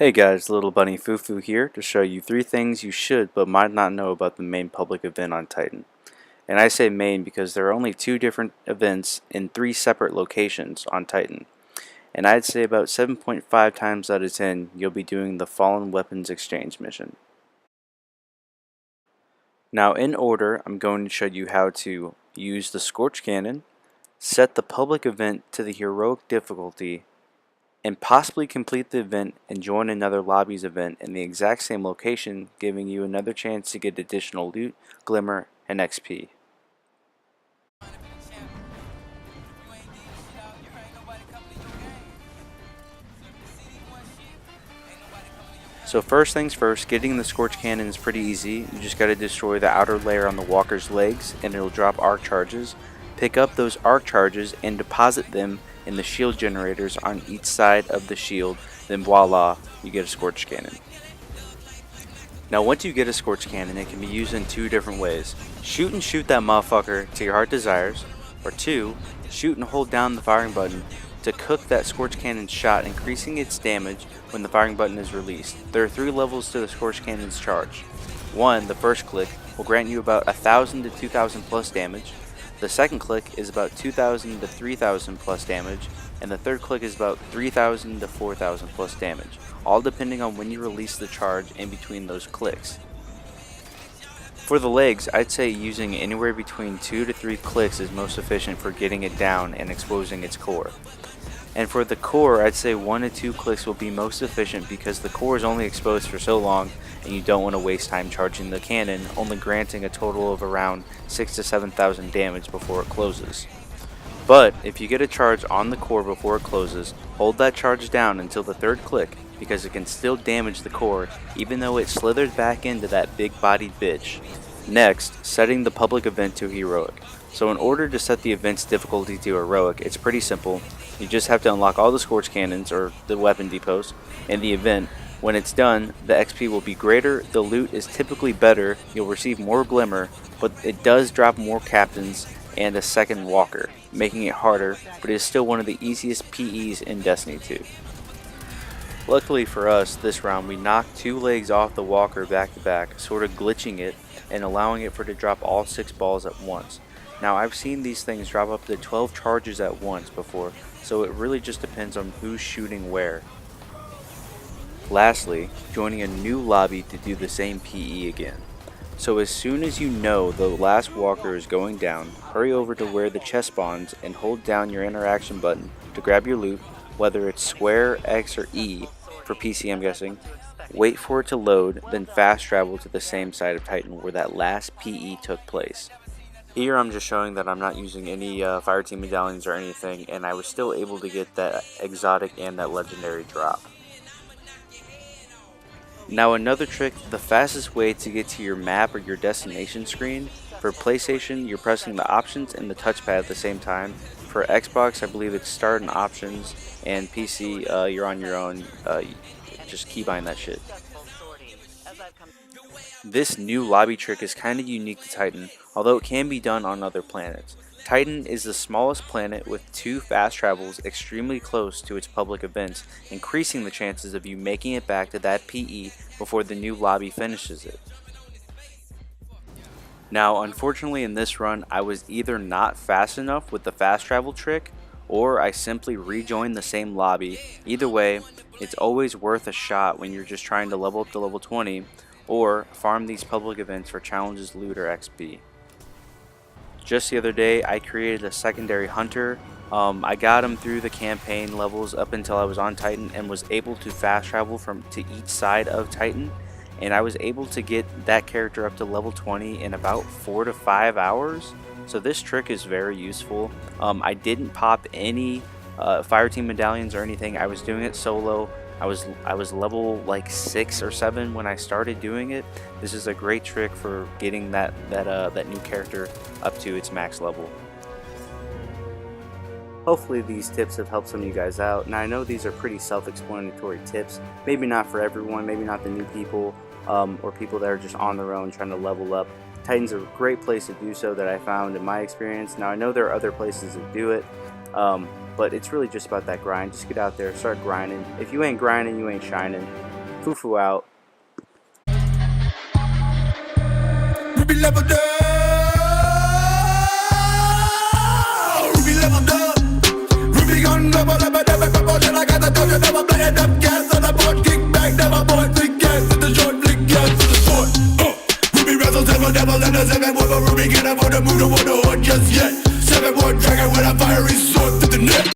Hey guys, Little Bunny Fufu here to show you 3 things you should but might not know about the main public event on Titan. And I say main because there are only 2 different events in 3 separate locations on Titan. And I'd say about 7.5 times out of 10 you'll be doing the Fallen Weapons Exchange mission. Now in order, I'm going to show you how to use the Scorch Cannon, set the public event to the Heroic difficulty, and possibly complete the event and join another lobby's event in the exact same location, giving you another chance to get additional loot, glimmer, and XP. So first things first, getting the Scorch Cannon is pretty easy. You just gotta destroy the outer layer on the walker's legs and it'll drop arc charges. Pick up those arc charges and deposit them in the shield generators on each side of the shield, then voila, you get a Scorch Cannon. Now once you get a Scorch Cannon, it can be used in 2 different ways. Shoot that motherfucker to your heart desires, or 2, shoot and hold down the firing button to cook that Scorch Cannon shot, increasing its damage when the firing button is released. There are 3 levels to the Scorch Cannon's charge. 1, the first click, will grant you about 1,000 to 2,000 plus damage. The second click is about 2,000 to 3,000 plus damage, and the third click is about 3,000 to 4,000 plus damage, all depending on when you release the charge in between those clicks. For the legs, I'd say using anywhere between 2 to 3 clicks is most efficient for getting it down and exposing its core. And for the core, I'd say 1 to 2 clicks will be most efficient because the core is only exposed for so long and you don't want to waste time charging the cannon, only granting a total of around 6 to 7,000 damage before it closes. But if you get a charge on the core before it closes, hold that charge down until the third click because it can still damage the core even though it slithers back into that big bodied bitch. Next, setting the public event to Heroic. So in order to set the event's difficulty to Heroic, it's pretty simple. You just have to unlock all the Scorch Cannons, or the weapon depots, in the event. When it's done, the XP will be greater, the loot is typically better, you'll receive more glimmer, but it does drop more captains and a second walker, making it harder, but it is still one of the easiest PEs in Destiny 2. Luckily for us, this round we knocked 2 legs off the walker back to back, sort of glitching it and allowing it for it to drop all 6 balls at once. Now I've seen these things drop up to 12 charges at once before, so it really just depends on who's shooting where. Lastly, joining a new lobby to do the same PE again. So as soon as you know the last walker is going down, hurry over to where the chest spawns and hold down your interaction button to grab your loot, whether it's square, X, or E, for PC I'm guessing. Wait for it to load, then fast travel to the same side of Titan where that last PE took place. Here I'm just showing that I'm not using any Fireteam medallions or anything, and I was still able to get that exotic and that legendary drop. Now another trick, the fastest way to get to your map or your destination screen. For PlayStation, you're pressing the options and the touchpad at the same time. For Xbox, I believe it's start and options, and PC, you're on your own, just keybind that shit. This new lobby trick is kinda unique to Titan, although it can be done on other planets. Titan is the smallest planet with 2 fast travels extremely close to its public events, increasing the chances of you making it back to that PE before the new lobby finishes it. Now unfortunately in this run I was either not fast enough with the fast travel trick, or I simply rejoined the same lobby. Either way, it's always worth a shot when you're just trying to level up to level 20 or farm these public events for challenges, loot, or XP. Just the other day I created a secondary hunter. I got him through the campaign levels up until I was on Titan and was able to fast travel to each side of Titan, and I was able to get that character up to level 20 in about 4 to 5 hours. So this trick is very useful. I didn't pop any Fireteam medallions or anything. I was doing it solo. I was level like 6 or 7 when I started doing it. This is a great trick for getting that new character up to its max level. Hopefully these tips have helped some of you guys out. Now I know these are pretty self-explanatory tips. Maybe not for everyone, maybe not the new people or people that are just on their own trying to level up. Titan's a great place to do so that I found in my experience. Now I know there are other places to do it. But it's really just about that grind. Just get out there, start grinding. If you ain't grinding, you ain't shining. Fufu out. Ruby level down. Ruby level down. Ruby gun level level never promotion. I got the dojo never playing up gas on the board. Kick back never board. Flick gas to the short. Flick gas to the sport. Ruby wrestles never let us have it. Ruby can't afford to move to one just yet. 7-1 dragon with a fiery sword to the neck.